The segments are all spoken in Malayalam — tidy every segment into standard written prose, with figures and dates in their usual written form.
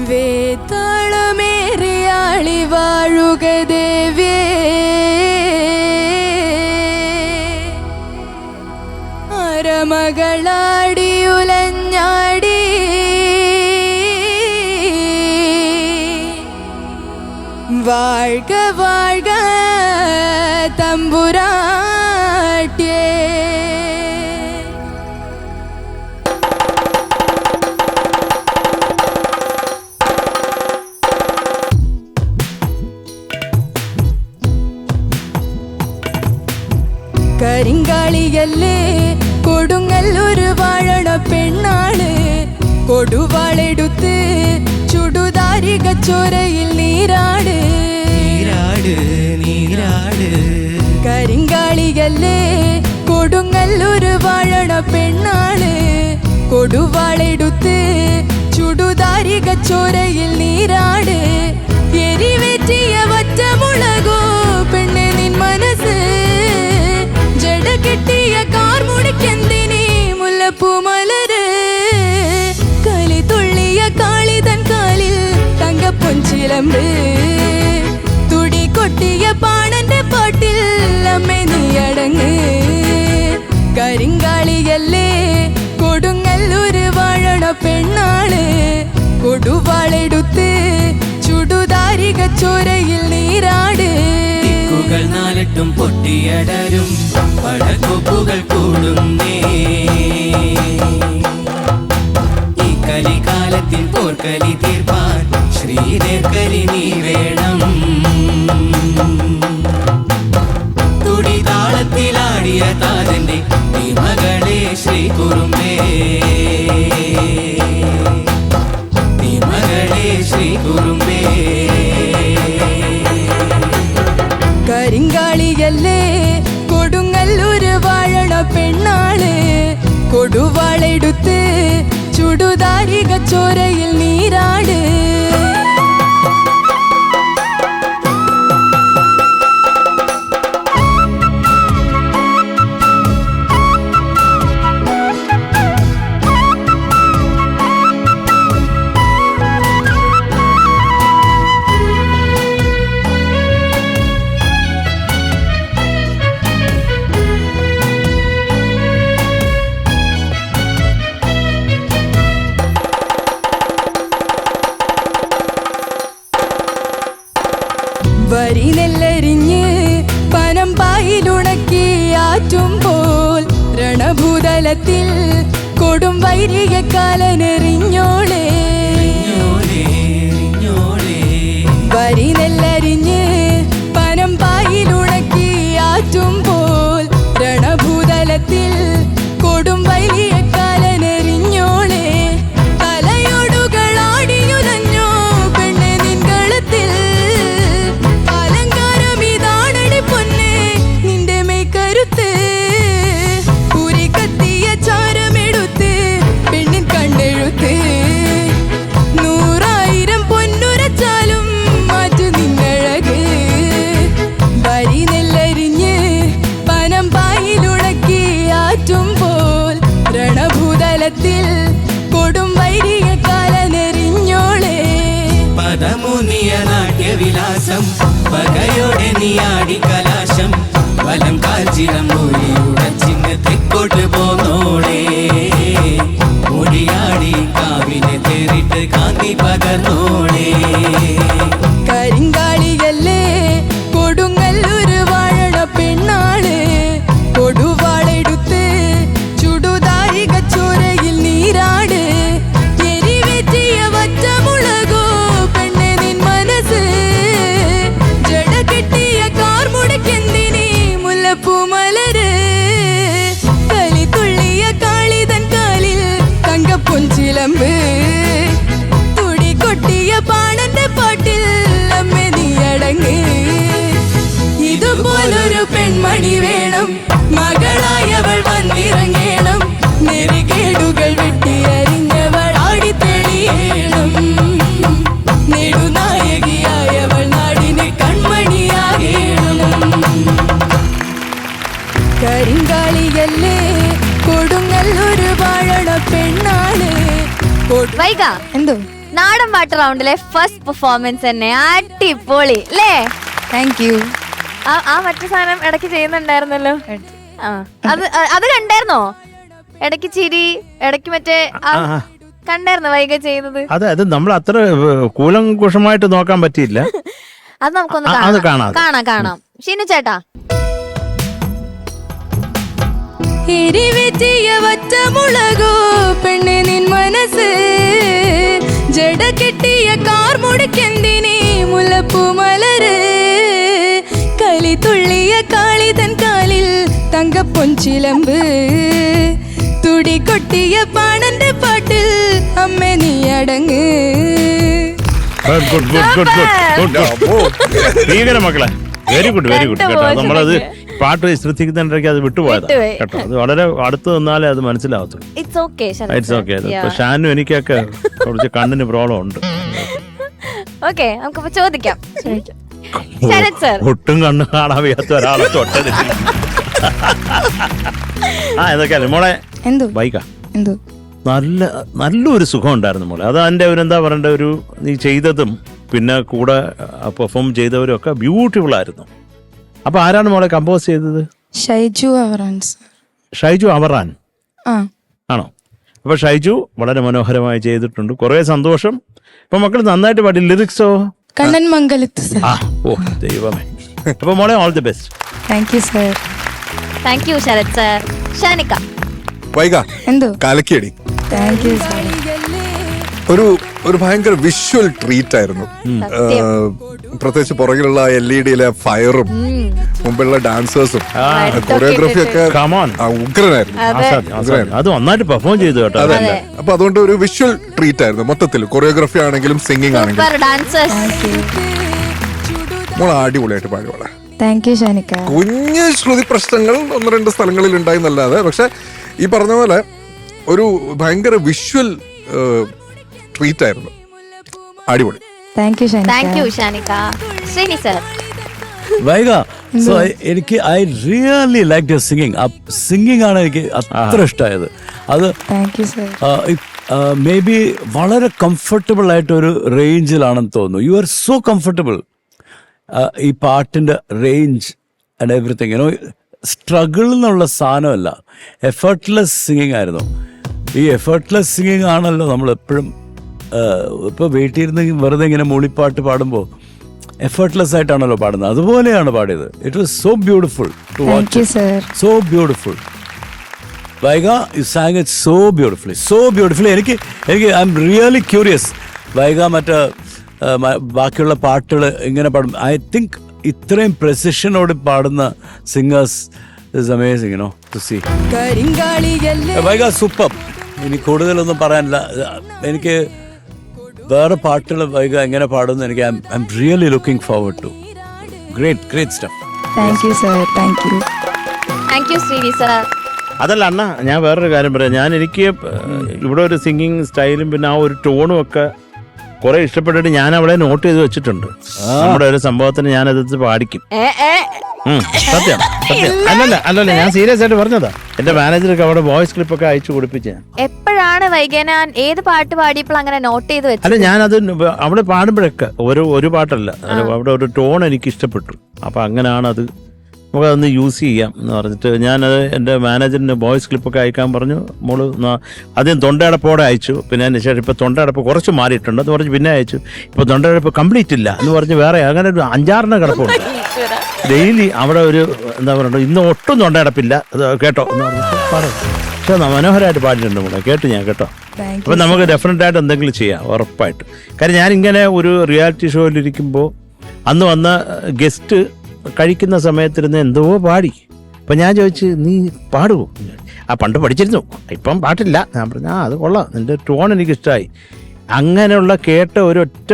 വേതാളമേറിയാളി വാഴുക ദേവ്യേ അരമകളാടി ഉലഞ്ഞാടി വാഴ്ക വാഴ്ക തമ്പുരാട്ടിയേ. കരിങ്കാളിയല്ലേ കൊടുങ്ങല്ലൂർ വാഴണ പെണ്ണാണ്, കൊടുവാളെടുത്ത് ചുടുതാരിക ചോരയിൽ നീരാട് നീരാട് നീരാട്. കരിങ്കാളിയല്ലേ കൊടുങ്ങല്ലൂർ വാഴണ പെണ്ണാണ്, കൊടുവാളെടുത്ത് ചുടുതാരിക ചോരയിൽ നീരാട്. എരിവേറ്റിയ വറ്റമുളകോ പെണ്ണെ നിൻ മനസ്സ്, ജട കെട്ടിയ കാർമുടിക്കെന്തിനീ മുല്ലപ്പൂ മലര്. കലി തുള്ളിയ കാളിതൻ കാലിൽ തങ്കപ്പൊൻചിലമ്പ്, തുടി കൊട്ടിയ പാണന്റെ പാട്ടിൽ അമ്മേ നീ അടങ്ങ്. കരിങ്കാളിയല്ലേ കൊടുങ്ങല്ലൂര് വാഴണ പെണ്ണാണ്, കൊടുവാളെടുത്ത് ചുടുതാരിക ചോരയിൽ നീരാട്. ദിക്കുകൾ നാലിട്ടും പൊട്ടിയടരും പടക്കൊപ്പുകൾ കൂടുന്നേ, ഈ കലികാലത്തിൻ പോർക്കലി തീർപ്പാൻ ശ്രീദേർക്കലി നീ വേണം. തുടിതാളത്തിലാടിയ താതന്റെ നീ മകളെ ശ്രീ കുറുമ്പേ, നീ മകളെ ശ്രീ കുറുമ്പേ. കരിങ്കാളിയല്ലേ കൊടുങ്ങല്ലൂര് വാഴണ പെണ്ണാണ്, കൊടുവാളെടുത്ത് ചുടുതാരിക ചോരയിൽ നീരാട്. വരി നെല്ലരിഞ്ഞ് പനം പായിലുണക്കി ആറ്റുമ്പോൾ രണഭൂതലത്തിൽ കൊടും വൈരിക കാലനെറിഞ്ഞോളെ. വരി നെല്ലരിഞ്ഞ് പനം പായിലുണക്കി ആറ്റുമ്പോൾ രണഭൂതലത്തിൽ കൊടും വൈരിക കാലനെറിഞ്ഞോളെ. തലയോടുകളാടിയുലഞ്ഞോ പെണ്ണെ നിൻ കളത്തിൽ, കൊടും വൈരിക കാലനെറിഞ്ഞോളെ. പദമുനിയ നാട്യവിലാസം പകയോടെ നീയാടി കലാശം, വലം കാൽച്ചിരം മൂലിയുടച്ചിന്ന് തെക്കോട്ട് പോന്നോളെ. മുടിയാടി കാവിനെ തേറിട്ട് കാന്തി പകർന്നോളെ. കരിങ്കാളിയല്ലേ കൊടുങ്ങല്ലൂര് വാഴണ പെണ്ണാണ്, കൊടുവാളെടുത്ത് ചുടുതാരിക ചോരയിൽ നീരാട്. എരിവേറ്റിയ വറ്റമുളകോ പെണ്ണെ നിൻ മനസ്സ്, ജട കെട്ടിയ കാർമുടിക്കെന്തിനീ മുല്ലപ്പൂ മലര്. കലി തുള്ളിയ കാളിതൻ കാലിൽ തങ്കപ്പൊൻചിലമ്പ്, തുടി കൊട്ടിയ പാണന്റെ പാട്ടിൽ അമ്മേ നീ അടങ്ങ്. ഇതുപോലൊരു പെൺമണി വേണം, മകളായവൾ വന്നിറങ്ങേണം. നെറികേടുകൾ വെട്ടിയറിഞ്ഞവൾ ആടിത്തെളിയേണം, നെടുനായകിയായവൾ നാടിന് കൺമണിയാകേണം. കരിങ്കാളിയല്ലേ കൊടുങ്ങല്ലൂര് വാഴണ പെണ്ണാണ്. വൈക എന്തോ നാടൻ പാട്ട് റൗണ്ടിലെ ഫസ്റ്റ് പെർഫോമൻസ് തന്നെ അടിപൊളി അല്ലേ? Thank you. ആ മറ്റു സാധനം ഇടയ്ക്ക് ചെയ്യുന്നുണ്ടായിരുന്നല്ലോ. അത് കണ്ടായിരുന്നോ? ഇടയ്ക്ക് ചിരി, ഇടയ്ക്ക് മറ്റേ കണ്ടായിരുന്നോ വൈക ചെയ്യുന്നത്? അതെ, അത് നമ്മൾ അത്ര കൂലങ്കുഷമായിട്ട് നോക്കാൻ പറ്റിയില്ല. അത് നമുക്കൊന്ന് കാണാം. ഷിനു ചേട്ടാ. എരിവെറ്റിയ വറ്റമുളകോ പെണ്ണെ നിൻ മനസ്സ്, ജട കെട്ടിയ കാർ മുടിക്കെന്തിനീ മുല്ലപ്പൂ മലര്, കളി തുള്ളിയ കാളിതൻ കാലിൽ തങ്കപ്പൊൻചിലമ്പ്, തുടി കൊട്ടിയ പാണന്റെ പാട്ടിൽ അമ്മ നീ അടങ്ങ്. ഭീകര മക്കളെ, വെരി ഗുഡ് കേട്ടോ. നമ്മളത് പാട്ട് ശ്രദ്ധിക്കുന്നുണ്ടെങ്കിൽ അത് വിട്ടുപോയതാ കേട്ടോ. അത് വളരെ അടുത്ത് നിന്നാലേ അത് മനസ്സിലാവത്തുള്ളൂ. It's okay. ഇപ്പൊ ഷാനും എനിക്കൊക്കെ കുറച്ച് കണ്ണിന് പ്രോബ്ലം ഉണ്ട്. ഓക്കെ, നമുക്കിപ്പോ ചോദിക്കാം. ശരത് സർ, ഒട്ടും കണ്ണ് കാണാൻ വയ്യാത്ത ഒരാളെ തൊട്ടത്. ഇതൊക്കെയല്ലേ മോളെ ബൈക്കാ. നല്ലൊരു സുഖം ഉണ്ടായിരുന്നു മോളെ. അത് എൻ്റെ എന്താ പറയണ്ട, ഒരു നീ ചെയ്തതും പിന്നെ കൂടെ പെർഫോം ചെയ്തവരും ഒക്കെ ബ്യൂട്ടിഫുൾ ആയിരുന്നു. അപ്പൊ ആരാണ് മോളെ കമ്പോസ് ചെയ്തത്? ഷൈജു അവറാൻ ആണോ? അപ്പൊ ഷൈജു വളരെ മനോഹരമായി ചെയ്തിട്ടുണ്ട്. കുറെ സന്തോഷം. ഇപ്പൊ മക്കൾ നന്നായിട്ട് പാടി. ലിറിക്സോ? കണ്ണൻ മംഗലത്ത്. ഓ ദൈവമേ. അപ്പൊ മോളെ all the best. Thank you sir. Thank you Sharath sir. Shanika. Vaiga കാലക്കിയടി. Thank you sir. ഒരു ഭയങ്കര വിഷ്വൽ ട്രീറ്റ് ആയിരുന്നു. പ്രത്യേകിച്ച് പുറകിലുള്ള LED ഫയറും മുമ്പുള്ള ഡാൻസേഴ്സും കൊറിയോഗ്രാഫി ഒക്കെ ഉഗ്രനായിരുന്നു. അത് നന്നായിട്ട് പെർഫോം ചെയ്തു കേട്ടോ. അപ്പൊ അതുകൊണ്ട് ഒരു വിഷ്വൽ ട്രീറ്റ് ആയിരുന്നു മൊത്തത്തിൽ. കൊറിയോഗ്രാഫി ആണെങ്കിലും സിംഗിങ് ആണെങ്കിലും മോളെ അടിപൊളിയായിട്ട് പാടിയോളെ. Thank you ഷാനിക്ക. കുഞ്ഞ് ശ്രുതി പ്രശ്നങ്ങൾ 1-2 സ്ഥലങ്ങളിൽ ഉണ്ടായിന്നല്ലാതെ, പക്ഷെ ഈ പറഞ്ഞ പോലെ ഒരു ഭയങ്കര വിഷ്വൽ ട്രീറ്റ് ആയിരുന്നു. അടിപൊളി. Thank you Shanika. Sreeni sir. Vaiga, so എനിക്ക് I really like your singing. ആ സിംഗിങ് ആണ് എനിക്ക് അത്ര ഇഷ്ടമായത്. അത് മേ ബി വളരെ കംഫർട്ടബിൾ ആയിട്ടൊരു റേഞ്ചിലാണെന്ന് തോന്നുന്നു. You are so comfortable. ഈ പാട്ടിൻ്റെ range and everything, you know, struggle എന്നുള്ള സാധനമല്ല, എഫേർട്ട്ലെസ് സിംഗിങ് ആയിരുന്നു. ഈ എഫേർട്ട്ലെസ് സിംഗിങ് ആണല്ലോ നമ്മൾ എപ്പോഴും ഇപ്പോൾ വീട്ടിൽ ഇരുന്ന് വെറുതെ ഇങ്ങനെ മൂളിപ്പാട്ട് പാടുമ്പോൾ എഫേർട്ട്ലെസ് ആയിട്ടാണല്ലോ പാടുന്നത്. അതുപോലെയാണ് പാടിയത്. It was so beautiful to watch. So beautiful. Vaiga, you sang it so beautifully, so beautifully. എനിക്ക് I M really curious. Vaiga മറ്റേ ബാക്കിയുള്ള പാട്ടുകൾ ഇങ്ങനെ പാടും. ഐ തിങ്ക് ഇത്രയും പ്രെസിഷനോട് പാടുന്ന singers is amazing, you know, to see. Vaiga super. ഇനി കൂടുതലൊന്നും പറയാനില്ല. എനിക്ക് വേറെ പാട്ടുകൾ വൈക എങ്ങനെ പാടുന്നു എനിക്ക് I M really looking forward to. Great stuff. Thank you sir. Thank you Sreeni sir. അതല്ല അണ്ണ, ഞാൻ വേറൊരു കാര്യം പറയാം. എനിക്ക് ഇവിടെ ഒരു സിംഗിങ് സ്റ്റൈലും പിന്നെ ആ ഒരു ടോണും ഒക്കെ കുറെ ഇഷ്ടപ്പെട്ടിട്ട് ഞാൻ അവിടെ നോട്ട് ചെയ്ത് വെച്ചിട്ടുണ്ട്. നമ്മുടെ ഒരു സംഭവത്തിന് ഞാൻ അതെടുത്ത് പാടിക്കും. സത്യം. അല്ലല്ല, ഞാൻ സീരിയസ് ആയിട്ട് പറഞ്ഞതാ. എന്റെ മാനേജർക്ക് അവിടെ വോയിസ് ക്ലിപ്പ് ഒക്കെ അയച്ചു കൊടുപ്പിച്ച. എപ്പോഴാണ് വൈകേന ഏത് പാട്ട് പാടിയപ്പോൾ അങ്ങനെ നോട്ട് ചെയ്ത് വെച്ചത്? അല്ല, ഞാനത് അവിടെ പാടുമ്പോഴൊക്കെ ഒരു പാട്ടല്ല, അവിടെ ഒരു ടോൺ എനിക്ക് ഇഷ്ടപ്പെട്ടു. അപ്പൊ അങ്ങനെയാണ് അത് നമുക്കതൊന്ന് യൂസ് ചെയ്യാം എന്ന് പറഞ്ഞിട്ട് ഞാനത് എൻ്റെ മാനേജറിന് വോയിസ് ക്ലിപ്പൊക്കെ അയക്കാൻ പറഞ്ഞു. മോള് ആദ്യം തൊണ്ടയടപ്പോടെ അയച്ചു. പിന്നെ അതിന് ശേഷം ഇപ്പോൾ തൊണ്ടയടപ്പ് കുറച്ച് മാറിയിട്ടുണ്ട് എന്ന് പറഞ്ഞ് പിന്നെ അയച്ചു. ഇപ്പോൾ തൊണ്ടയടപ്പ് കംപ്ലീറ്റ് ഇല്ല എന്ന് പറഞ്ഞ് വേറെ അങ്ങനെ ഒരു 5-6 കിടപ്പുണ്ട്. ഡെയിലി അവിടെ ഒരു എന്താ പറയുക, ഇന്ന് ഒട്ടും തൊണ്ടയടപ്പില്ല അത് കേട്ടോ എന്ന് പറഞ്ഞിട്ട് പാടും. പക്ഷെ മനോഹരമായിട്ട് പാടിയിട്ടുണ്ട് മോളെ, ഞാൻ കേട്ടോ. അപ്പം നമുക്ക് ഡെഫിനറ്റായിട്ട് എന്തെങ്കിലും ചെയ്യാം, ഉറപ്പായിട്ട്. കാര്യം ഞാനിങ്ങനെ ഒരു റിയാലിറ്റി ഷോയിലിരിക്കുമ്പോൾ അന്ന് വന്ന ഗസ്റ്റ് കഴിക്കുന്ന സമയത്തിരുന്ന് എന്തോ പാടി. അപ്പം ഞാൻ ചോദിച്ചു, നീ പാടുമോ? പണ്ട് പഠിച്ചിരുന്നു, ഇപ്പം പാട്ടില്ല. ഞാൻ പറഞ്ഞു, അത് കൊള്ളാം, നിൻ്റെ ടോൺ എനിക്കിഷ്ടമായി. അങ്ങനെയുള്ള കേട്ട ഒരൊറ്റ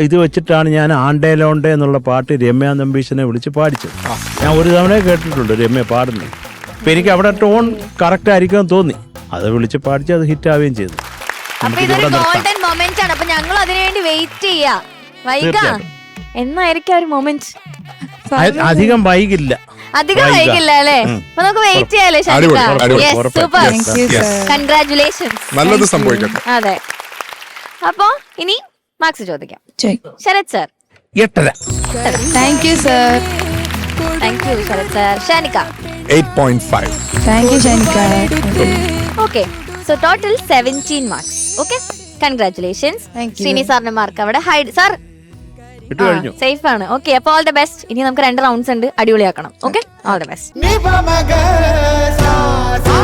ഇത് വെച്ചിട്ടാണ് ഞാൻ ആണ്ടേലോണ്ടേ എന്നുള്ള പാട്ട് രമ്യ നമ്പീശനെ വിളിച്ച് പാടിച്ചത്. ഞാൻ ഒരു തവണ കേട്ടിട്ടുണ്ട് രമ്യ പാടുന്നത്. അപ്പം എനിക്ക് അവിടെ ടോൺ കറക്റ്റ് ആയിരിക്കുമെന്ന് തോന്നി. അത് വിളിച്ച് പാടിച്ച് അത് ഹിറ്റ് ആവുകയും ചെയ്തു. ഞങ്ങൾ അതിനുവേണ്ടി വെയിറ്റ് ചെയ്യാം. എന്നായിരിക്കും ഒരു മൊമെന്റ്? അധികം വൈകില്ല അല്ലേ? അപ്പൊ നമുക്ക് വെയിറ്റ് ചെയ്യാലേ? Super, congratulations. നല്ലത് സംഭവിക്കട്ടെ. അതെ. അപ്പോ ഇനി മാർക്സ് ചോദിക്കാം. ചോദിക്കും. Sharath sir. 8.5. Thank you sir. Thank you Sharath sir. Shanika. 8.5. Thank you Shanika. Okay, so total 17 marks. Okay, congratulations. Thank you. Sreeni സാറിന്റെ മാർക്ക് അവിടെ ഹൈഡ്. സാർ ഇട്ട് കഴിഞ്ഞു. സേഫ് ആണ്. ഓക്കെ, അപ്പൊ ഓൾ ദ ബെസ്റ്റ്. ഇനി നമുക്ക് 2 റൗണ്ട്സ് ഉണ്ട്, അടിപൊളിയാക്കണം. Okay, all the best. Ni pa maga sa sa